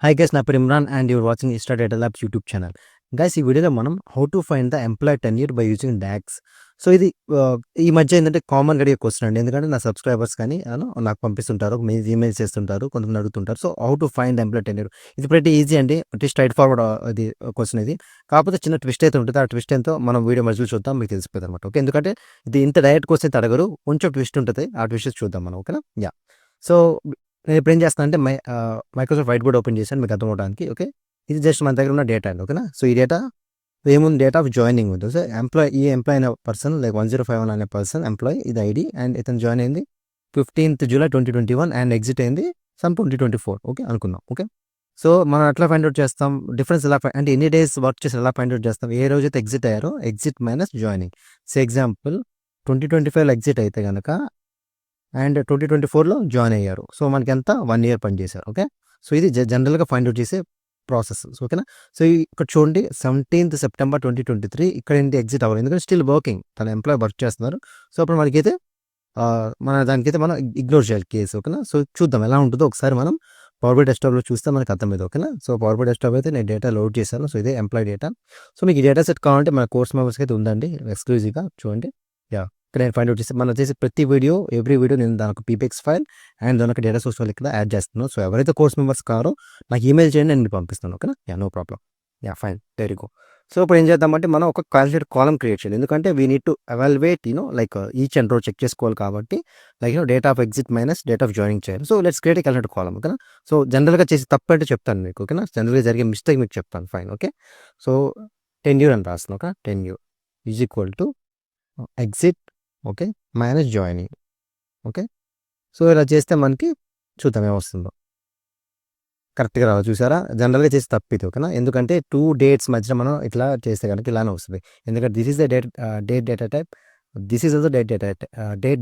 Hi guys, నా పేరు Imran and you're watching insta data labs YouTube channel. Guys, ఈ వీడియోలో మనం how to find the employee tenure by using DAX. So ఇది ఈ మధ్య ఏంటంటే కామన్గా అడిగే క్వశ్చన్ అండి. ఎందుకంటే నా సబ్స్క్రైబర్స్ కానీ నాకు పంపిస్తుంటారు, ఈమెయిల్స్ చేస్తుంటారు, కొంతమంది అడుగుతుంటారు. So how to find employee tenure ఇది ప్రతి ఈజీ అండి, ప్రతి స్ట్రైట్ ఫార్వర్డ్ అది క్వశ్చన్ ఇది. కాకపోతే చిన్న ట్విస్ట్ అయితే ఉంటుంది. ఆ ట్విస్ట్ ఎంతో మనం వీడియో మధ్యలో చూద్దాం, మీకు తెలిసిపోతుంది అనమాట. ఓకే, ఎందుకంటే ఇది ఇంత డైరెక్ట్ క్వశ్చన్ అయితే అడగరు, కొంచెం ట్విస్ట్ ఉంటుంది. ఆ ట్విస్ట్ చూద్దాం మనం. ఓకేనా? యా. సో నేను ఇప్పుడు ఏం చేస్తానంటే మైక్రోసాఫ్ట్ వైట్ బోర్డ్ ఓపెన్ చేశాను మీకు అర్థమవడానికి. ఓకే, ఇది జస్ట్ మన దగ్గర ఉన్న డేటా అండి. ఓకేనా? సో ఈ డేటా ఏముంది, డేటా ఆఫ్ జాయినింగ్ ఉంది. సో ఎంప్లాయ్ అనే పర్సన్ లైక్ 1051 అనే పర్సన్ ఎంప్లాయ్, ఇది ఐడి. అండ్ ఇతను జాయిన్ అయింది 15th July 2021 అండ్ ఎగ్జిట్ అయింది 2024. ఓకే అనుకుందాం. ఓకే, సో మనం ఎట్లా ఫైండ్ అవుట్ చేస్తాం, డిఫరెన్స్ ఎలా అంటే ఎన్ని డేస్ వర్క్ చేసి ఎలా ఫైండ్ అవుట్ చేస్తాం, ఏ రోజైతే ఎగ్జిట్ అయ్యారో exit minus joining. So example 2025లో ఎగ్జిట్ అయితే కనుక అండ్ 2024లో జాయిన్ అయ్యారు. సో మనకి ఎంత 1 year పనిచేశారు. ఓకే, సో ఇది జనరల్గా ఫైండ్ అవుట్ చేసే ప్రాసెస్. ఓకేనా? సో ఇక్కడ చూడండి 17th September 2023 ఇక్కడ ఏంటి ఎగ్జిట్ అవ్వాలి, ఎందుకంటే స్టిల్ వర్కింగ్, తన ఎంప్లాయ్ వర్క్ చేస్తున్నారు. సో అప్పుడు మనకైతే దానికైతే మనం ఇగ్నోర్ చేయాలి కేసు. ఓకేనా? సో చూద్దాం ఎలా ఉంటుందో ఒకసారి మనం పవర్ బై డెస్క్టాప్లో చూస్తే మనకు అర్థమైంది. ఓకేనా? సో పవర్ బై డెస్క్టాప్ అయితే నేను డేటా లోడ్ చేశాను. సో ఇదే ఎంప్లాయ్ డేటా. సో మీకు ఈ డేటా సెట్ కావాలంటే మన కోర్స్ మెంబర్స్కి అయితే ఉందండి ఎక్స్క్లూజివ్గా. చూడండి. యా, ఇక్కడ నేను ఫైండ్ అవుట్ చేసి మనం చేసే ప్రతి వీడియో ఎవ్రీ వీడియో నేను దానికి పీపీఎక్స్ ఫైల్ అండ్ దానికి డేటా సోర్స్ ఫైల్ ఇక్కడ యాడ్ చేస్తున్నాను. సో ఎవరైతే కోర్స్ మెంబర్స్ కారో నాకు ఈమెయిల్ చేయండి, నేను మీకు పంపిస్తాను. ఓకేనా? Yeah, no problem. Yeah, fine, very go. So ఇప్పుడు ఏం చేద్దామంటే మనం ఒక క్యాలిక్యులేట్ కాలం క్రియేట్ చేయాలి, ఎందుకంటే we need to evaluate like each and రో చెక్ చేసుకోవాలి కాబట్టి, like date of exit minus date of joining చేయాలి. సో లెట్స్ క్రియేట్ క్యాలిక్యులేట్ కాలం. ఓకేనా? సో జనరల్గా చేసి తప్పు అంటే చెప్తాను మీకు. ఓకేనా? జనరల్గా జరిగే మిస్టేక్ మీకు చెప్తాను. ఫైన్. ఓకే, సో టెన్యూర్ అని రాస్తున్నాను. Okay, tenure is equal to exit, okay, minus joining. Okay, so ఇలా చేస్తే మనకి చూద్దాం ఏమొస్తుందో. కరెక్ట్గా రావాలి, చూసారా? జనరల్గా చేసి తప్పిది. ఓకేనా? ఎందుకంటే 2 dates మధ్యన మనం ఇట్లా చేస్తే కనుక ఇలానే వస్తుంది. ఎందుకంటే this is the date data type, this is also date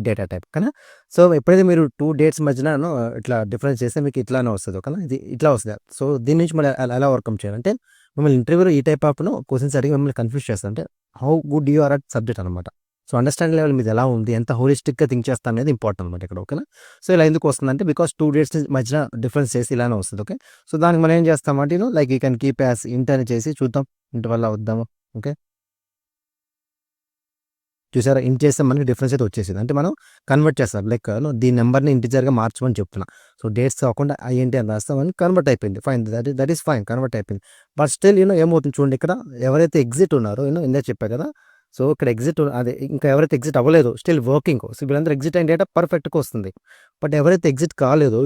data type. ఓకేనా? సో ఎప్పుడైతే మీరు 2 dates మధ్యన ఇట్లా డిఫరెన్స్ చేస్తే మీకు ఇట్లానే వస్తుంది. ఓకేనా? ఇది ఇట్లా వస్తుంది. సో దీని నుంచి మనం ఎలా ఓవర్కమ్ చేయాలంటే, మిమ్మల్ని ఇంటర్వ్యూలో ఈ టైప్ ఆఫ్ క్వశ్చన్స్ అడిగి మిమ్మల్ని కన్ఫ్యూజ్ చేస్తాను. అంటే how good you are at subject అనమాట. సో అండర్స్టాండింగ్ లెవెల్ మీద ఎలా ఉంది, ఎంత హోలిస్టిక్గా థింక్ చేస్తాను అనేది ఇంపార్టెంట్ అనమాట ఇక్కడ. ఓకేనా? సో ఇలా ఎందుకు వస్తుందంటే బికాస్ 2 dates మధ్యన డిఫరెన్స్ చేసి ఇలానే వస్తుంది. ఓకే, సో దానికి మనం ఏం చేస్తామంటే like you can keep as int అని చేసి చూద్దాం ఇంటి వల్ల వద్దాము. ఓకే, చూసారా? ఇంట్ చేస్తే మనకి డిఫరెన్స్ అయితే వచ్చేసింది. అంటే మనం కన్వర్ట్ చేస్తాం, లైక్ దీని నెంబర్ని ఇంటిజర్గా మార్చమని చెప్తున్నా. సో డేట్స్ కాకుండా ఐఎన్టీ అని రాస్తామని కన్వర్ట్ అయిపోయింది. Fine, that is fine, convert అయిపోయింది. బట్ స్టిల్ ఏమవుతుంది చూడండి, ఇక్కడ ఎవరైతే ఎగ్జిట్ ఉన్నారో ఇందాక చెప్పా కదా. సో ఇక్కడ ఎగ్జిట్ అదే ఇంకా ఎవరైతే ఎగ్జిట్ అవ్వలేదు స్టిల్ వర్కింగ్, సో వీళ్ళందరూ ఎగ్జిట్ అయిన డేటా పర్ఫెక్ట్గా వస్తుంది. బట్ ఎవరైతే ఎగ్జిట్ కాలేదు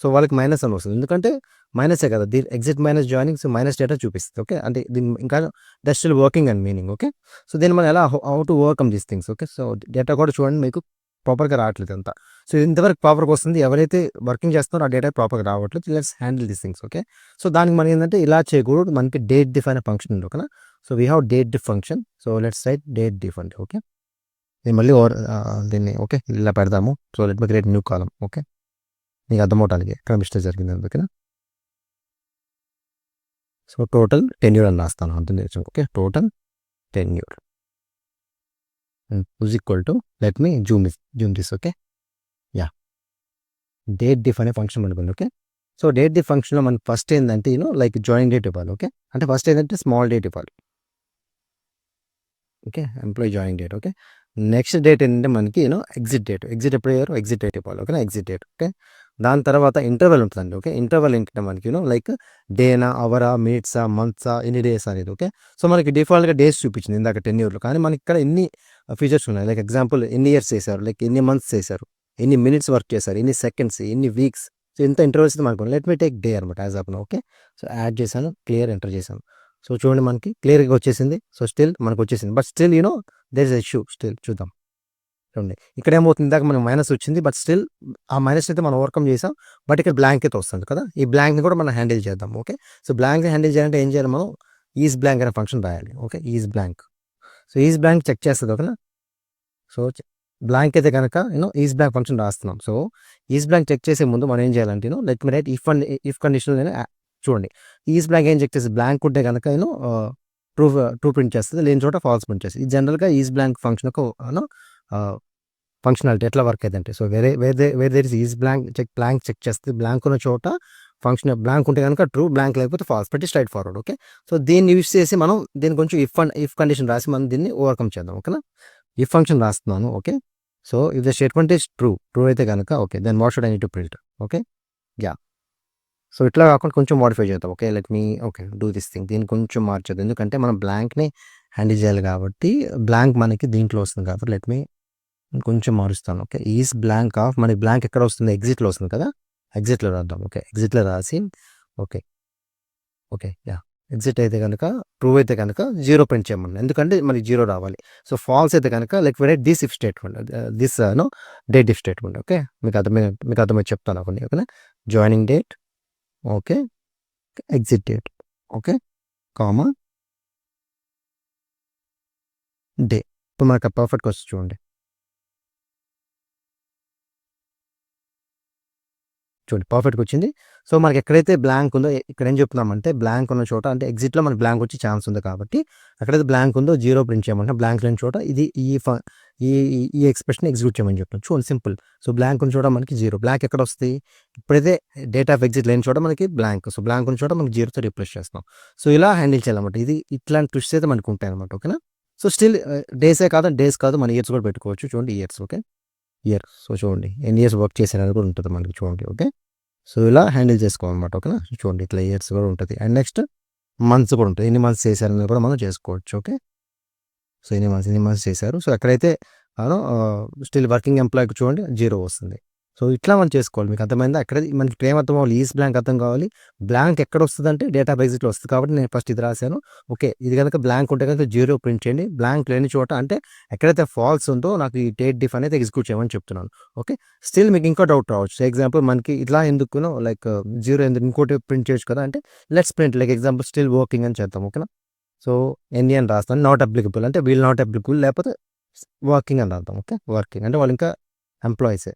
సో వాళ్ళకి మైనస్ అని వస్తుంది. ఎందుకంటే మైనసే కదా, దీని exit minus joining, so minus data చూపిస్తుంది. ఓకే, అంటే దీని ఇంకా that still working and meaning. Okay, so దీన్ని మనం ఎలా how to overcome these things. Okay, so data కూడా చూడండి మీకు ప్రాపర్గా రావట్లేదు అంతా. సో ఇంతవరకు ప్రాపర్గా వస్తుంది, ఎవరైతే వర్కింగ్ చేస్తున్నారో ఆ డేటా ప్రాపర్గా రావట్లేదు. Let's handle these things. Okay, so దానికి మనం ఏంటంటే ఇలా చేయకూడదు, మనకి డేట్ డిఫ్ అనే ఫంక్షన్ ఉంది. ఓకేనా? So we have date diff function. So let's write date diff అండి. ఓకే, నేను మళ్ళీ దీన్ని ఓకే ఇలా పెడదాము. So let me create new కాలం. ఓకే, నీకు అర్థమవటానికి ఎక్కడ మిస్టేక్ జరిగింది అందుకేనా. సో టోటల్ టెన్యూర్ అని రాస్తాను, అర్థం చేసుకోండి. Okay, total tenure is equal to, let me Zoom this. Okay, yeah, date diff అనే ఫంక్షన్ అనుకుంది. ఓకే, సో డేట్ డిఫ్ ఫంక్షన్లో మనకి ఫస్ట్ ఏంటంటే లైక్ జాయిన్ డేట్ ఇవ్వాలి. ఓకే, అంటే ఫస్ట్ ఏంటంటే స్మాల్ డేట్ ఇవ్వాలి. Okay, employee joining date. Okay, next date ఏంటంటే మనకి ఎగ్జిట్ డేట్, ఎగ్జిట్ ఎప్పుడు అయ్యారో ఎగ్జిట్ డేట్ ఇవ్వాలి. ఓకేనా? Exit date. ఓకే, దాని తర్వాత ఇంటర్వెల్ ఉంటుందండి. ఓకే, ఇంటర్వెల్ ఏంటంటే మనకి లైక్ డేనా, అవరా, మినిట్సా, మంత్సా, ఎన్ని డేస్ అనేది. ఓకే, సో మనకి డిఫాల్ట్గా డేస్ చూపించింది ఇందాక టెన్యూర్లో, కానీ మనకి ఇక్కడ ఎన్ని ఫీచర్స్ ఉన్నాయి. లైక్ ఎగ్జాంపుల్ ఎన్ని ఇయర్స్ చేశారు, లైక్ ఎన్ని మంత్స్ చేశారు, ఎన్ని మినిట్స్ వర్క్ చేశారు, ఎన్ని సెకండ్స్, ఎన్ని వీక్స్, సో ఇంత ఇంటర్వెల్స్ మనకు లెట్ మీ టేక్ డే అనమాట as of now. Okay, so add చేశాను, క్లియర్ ఎంటర్ చేశాను. సో చూడండి మనకి క్లియర్గా వచ్చేసింది. సో స్టిల్ మనకు వచ్చేసింది, but still there is a issue. Still చూద్దాం. చూడండి ఇక్కడ ఏమవుతుంది, ఇందాక మనకు మైనస్ వచ్చింది, బట్ స్టిల్ ఆ మైనస్ అయితే మనం ఓవర్కమ్ చేసాం. బట్ ఇక్కడ బ్లాంక్ అయితే వస్తుంది కదా, ఈ బ్లాంక్ని కూడా మనం హ్యాండిల్ చేద్దాం. ఓకే, సో బ్లాంక్ని హ్యాండిల్ చేయాలంటే ఏం చేయాలి, మనం ఈజ్ బ్లాంక్ అనే ఫంక్షన్ రాయాలి. Okay, is blank. So is blank check చేస్తుంది. ఓకేనా? సో బ్లాంక్ అయితే కనుక ఈజ్ బ్లాంక్ ఫంక్షన్ రాస్తున్నాం. సో ఈజ్ బ్లాంక్ చెక్ చేసే ముందు మనం ఏం చేయాలంటే let me write if condition చూడండి. ఈజ్ బ్లాంక్ ఏం చెక్ చేసి, బ్లాంక్ ఉంటే కనుక ట్రూ ప్రింట్ చేస్తుంది, లేని చోట ఫాల్స్ ప్రింట్ చేస్తుంది. ఇది జనరల్గా ఈజ్ బ్లాంక్ ఫంక్షన్ ఒక ఫంక్షనాలిటీ ఎట్లా వర్క్ అయిందంటే, సో వేరే there is is blank check చేస్తుంది, బ్లాంక్ ఉన్న చోట ఫంక్షన్ బ్లాంక్ ఉంటే కనుక ట్రూ, బ్లాంక్ లేకపోతే ఫాల్స్ పెట్టి స్ట్రైట్ ఫార్వర్డ్. ఓకే. సో దీన్ని యూజ్ చేసి మనం దీన్ని కొంచెం ఇఫ్ కండిషన్ రాసి మనం దీన్ని ఓవర్కమ్ చేద్దాం. ఓకేనా. ఇఫ్ ఫంక్షన్ రాస్తున్నాను. Okay. So if the statement is true అయితే కనుక okay then what should I need to print. Okay. Yeah! So ఇట్లా కాకుండా కొంచెం మోడిఫై చేద్దాం. Okay. Let me okay do this thing. దీన్ని కొంచెం మార్చేద్దాం. ఎందుకంటే మనం బ్లాంక్‌ని హ్యాండిల్ చేయాలి కాబట్టి బ్లాంక్ మనకి దీంట్లో వస్తుంది కాబట్టి లెట్ మీ కొంచెం మారుస్తాను. ఓకే. ఈస్ బ్లాంక్ ఆఫ్ మనకి బ్లాంక్ ఎక్కడ వస్తుంది? ఎగ్జిట్‌లో వస్తుంది కదా! ఎగ్జిట్‌లో రాద్దాం. ఓకే. ఎగ్జిట్‌లో రాసి ఓకే. ఓకే. యాహ్! ఎగ్జిట్ అయితే గనక ట్రూ అయితే గనక 0 ప్రింట్ చేయమన్నాను. ఎందుకంటే మనకి 0 రావాలి. సో ఫాల్స్ అయితే గనక like we write this if statement this no date if statement. Okay. మీకు అర్థమై చెప్తాను కొన్ని. ఓకేనా. Joining date okay. Exit date okay. Comma day. ఇప్పుడు మనకు పర్ఫెక్ట్‌గా వస్తుంది చూడండి. చూడండి పర్ఫెక్ట్‌గా వచ్చింది. సో మనకి ఎక్కడైతే బ్లాంక్ ఉందో ఇక్కడ ఏం చెప్తున్నామంటే బ్లాంక్ ఉన్న చోట అంటే ఎగ్జిట్‌లో మనకి బ్లాంక్ వచ్చే ఛాన్స్ ఉంది కాబట్టి ఎక్కడైతే బ్లాంక్ ఉందో 0 ప్రింట్ చేయమంటున్నాం. బ్లాంక్ లేని చోట ఇది ఈ ఈ ఎక్స్‌ప్రెషన్ ఎగ్జిక్యూట్ చేయమని చెప్తున్నాం. చూడండి సింపుల్. సో బ్లాంక్ ఉన్న చోట మనకి 0 బ్లాంక్ ఎక్కడ వస్తది? ఇప్పుడైతే డేట్ ఆఫ్ ఎగ్జిట్ లేని చోట మనకి బ్లాంక్. సో బ్లాంక్ ఉన్న చోట మనకి 0తో రీప్లేస్ చేస్తాం. సో ఇలా హ్యాండిల్ చేయాలన్నమాట. ఇది ఇట్లాంటి ట్విస్ట్స్ అయితే మనకు ఉంటాయన్నమాట. ఓకేనా. సో స్టిల్ డేస్ కాదు మన ఇయర్స్ కూడా పెట్టుకోవచ్చు. చూడండి ఇయర్స్. ఓకే. ఇయర్. సో చూడండి ఎన్ని ఇయర్స్ వర్క్ చేశారని కూడా ఉంటుంది మనకి చూడండి. ఓకే. సో ఇలా హ్యాండిల్ చేసుకోవాలన్నమాట. ఓకేనా. చూడండి ఇట్లా ఇయర్స్ కూడా ఉంటుంది. అండ్ నెక్స్ట్ మంత్స్ కూడా ఉంటుంది. ఎన్ని మంత్స్ చేశారని కూడా మనం చేసుకోవచ్చు. ఓకే. సో ఎన్ని మంత్స్ చేశారు. సో ఎక్కడైతే స్టిల్ వర్కింగ్ ఎంప్లాయ్‌కి చూడండి 0 వస్తుంది. సో ఇట్లా మనం చేసుకోవాలి. మీకు అర్థమైందా? అక్కడ మనకి ఇప్పుడు ఏం అర్థం అవ్వాలి? ఈస్ బ్లాంక్ అర్థం కావాలి. బ్లాంక్ ఎక్కడ వస్తుందంటే డేట్ ఆఫ్ ఎగ్జిట్‌లో వస్తుంది కాబట్టి నేను ఫస్ట్ ఇది రాశాను. ఓకే. ఇది గనుక బ్లాంక్ ఉంటే కనుక 0 ప్రింట్ చేయండి. బ్లాంక్ లేని చోట అంటే ఎక్కడైతే ఫాల్స్ ఉందో నాకు ఈ డేట్ డిఫ్ అనేది ఎగ్జిక్యూట్ చేయమని చెప్తున్నాను. ఓకే. స్టిల్ మీకు ఇంకో డౌట్ రావచ్చు. ఎగ్జాంపుల్ మనకి ఇట్లా ఎందుకునో లైక్ 0 ఎందుకు ఇంకోటి ప్రింట్ చేయొచ్చు కదా! అంటే let's print like example still working అని చేద్దాం. ఓకేనా. సో ఎన్ని అని రాస్తాను. నాట్ అప్లికబుల్ అంటే వీళ్ళు నాట్ అప్లికబుల్ లేకపోతే వర్కింగ్ అని రాద్దాం. ఓకే. వర్కింగ్ అంటే వాళ్ళు ఇంకా ఎంప్లాయీసే.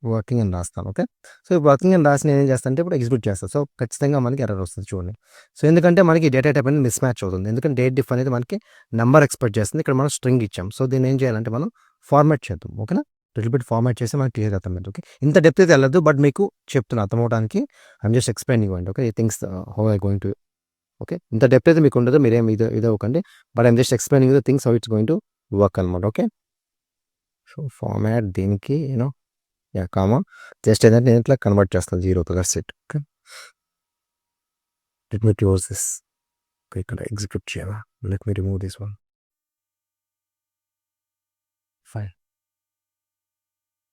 వర్కింగ్ అని రాస్తాను. ఓకే. సో వర్కింగ్ అని రాసి నేనేం చేస్తానంటే ఇప్పుడు ఎగ్జిక్యూట్ చేస్తాను. సో ఖచ్చితంగా మనకి ఎర్రర్ వస్తుంది చూడండి. సో ఎందుకంటే మనకి డేటా టైప్ అనేది మిస్ మ్యాచ్ అవుతుంది. ఎందుకంటే డేట్ డిఫ్ అనేది మనకి నంబర్ ఎక్స్పెక్ట్ చేస్తుంది. ఇక్కడ మనం స్ట్రింగ్ ఇచ్చాం. సో దీన్ని ఏం చేయాలంటే మనం ఫార్మాట్ చేద్దాం. ఓకేనా. లిటిల్ బిట్ ఫార్మాట్ చేస్తే మనకి క్లియర్‌గా అర్థమైంది. ఓకే. ఇంత డెప్త్ అయితే వెళ్ళదు. బట్ మీకు చెప్తున్నా అర్థమవ్వడానికి ఐయామ్ జస్ట్ ఎక్స్‌ప్లెయినింగ్ అండి. Okay. Things how I going to okay. ఇంత డెప్త్ అయితే మీకు ఉండదు. మీరేం ఇదవ్వకండి. But I'm just explaining the things how it's going to work అనమాట. ఓకే. సో ఫార్మాట్ దీనికి యాహ్! కామా జస్ట్ ఏంటంటే నేను ఇట్లా కన్వర్ట్ చేస్తాను 0తో that's it. Okay. Let me close this. ఇక్కడ ఎగ్జిక్యూట్ చేయాలా? Let me remove this one. Fine.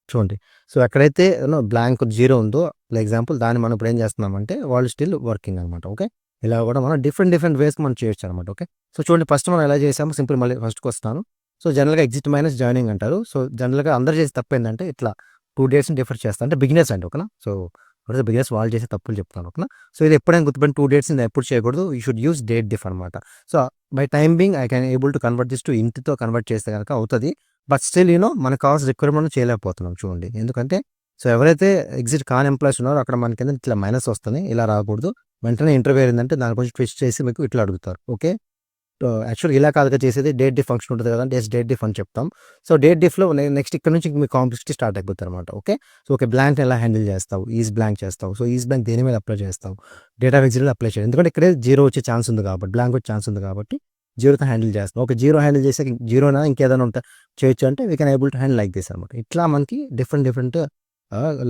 చూడండి. సో ఎక్కడైతే బ్లాంక్ 0 ఉందో ఫర్ ఎగ్జాంపుల్ దాన్ని మనం ఇప్పుడు ఏం చేస్తున్నామంటే వాళ్ళు స్టిల్ వర్కింగ్ అనమాట. ఓకే. ఇలా కూడా మనం డిఫరెంట్ వేస్‌కి మనం చేయొచ్చు అనమాట. ఓకే. సో చూడండి ఫస్ట్ మనం ఎలా చేసామో సింపుల్ మళ్ళీ ఫస్ట్‌కి వస్తాను. సో జనరల్‌గా ఎగ్జిట్ మైనస్ జాయినింగ్ అంటారు. సో జనరల్‌గా అందరూ చేసే తప్పేందంటే ఇట్లా 2 డేట్స్‌ని డిఫర్ చేస్తారు. అంటే బిగినర్స్ అండి. ఓకేనా. సో బిగినర్స్ వాళ్ళు చేసే తప్పులు చెప్తాను. ఓకేనా. సో ఇది ఎప్పుడైనా గుర్తుపెట్టుకొని 2 డేట్స్‌ని ఎప్పుడు చేయకూడదు. You should use date diff అనమాట. So by time being I can able to convert this to ఇంట్‌తో కన్వర్ట్ చేస్తే గనక అవుతది. బట్ స్టిల్ మనకు కావాల్సిన రిక్వైర్మెంట్ చేయలేకపోతున్నాం చూడండి. ఎందుకంటే సో ఎవరైతే ఎగ్జిట్ కాని ఎంప్లాయీస్ ఉన్నారో అక్కడ మనకేంటంటే ఇట్లా మైనస్ వస్తున్నాయి. ఇలా రాకూడదు. వెంటనే ఇంటర్వ్యూ ఏందంటే దాని కొంచెం ట్విస్ట్ చేసి మీకు ఇట్లా అడుగుతారు. ఓకే. యాక్చువల్‌గా ఇలా కాదుగా చేసేది డేట్ డిఫ్ ఫంక్షన్ ఉంటుంది కదండీ. యెస్ డేట్ డిఫ్ అని చెప్తాం. సో డేట్ డిఫ్‌లో నెక్స్ట్ ఇక్కడ నుంచి మీ కాంప్లెక్సిటీ స్టార్ట్ అయిపోద్దనమాట. ఓకే. సో ఓకే బ్లాంక్‌ని ఎలా హ్యాండిల్ చేస్తావు? ఈస్ బ్లాంక్ చేస్తావు. సో ఈస్ బ్లాంక్ దేని మీద అప్లై చేస్తావు? డేట్ ఆఫ్ ఎగ్జిట్‌లో అప్లై చేయాలి. ఎందుకంటే ఇక్కడే 0 వచ్చే ఛాన్స్ ఉంది కాబట్టి బ్లాంక్ వచ్చే ఛాన్స్ ఉంది కాబట్టి 0తో హ్యాండిల్ చేస్తాం. ఓకే. 0 హ్యాండిల్ చేసాక 0నా ఇంకేదైనా చేయొచ్చు అంటే we can able to handle like this అనమాట. ఇట్లా మనకి డిఫరెంట్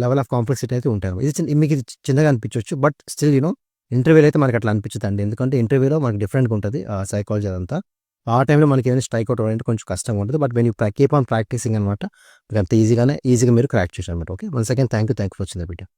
లెవెల్ ఆఫ్ కాంప్లెక్సిటీ అయితే ఉంటాయన్నమాట. మీకు ఇది చిన్నగా అనిపించొచ్చు. బట్ స్టిల్ ఇంటర్వ్యూలో అయితే మనకి అట్లా అనిపించదండి. ఎందుకంటే ఇంటర్వ్యూలో మనకి డిఫరెంట్‌గా ఉంటది సైకాలజీ అదంతా. ఆ టైంలో మనకి ఏమైనా స్ట్రైక్ అవుట్ అవ్వాలంటే కొంచెం కష్టంగా ఉంటది. But when you keep on practising అనమాట మీకు అంత ఈజీగా మీరు క్రాక్ చేయొచ్చనమాట. Okay. Once again thank you for watching the video.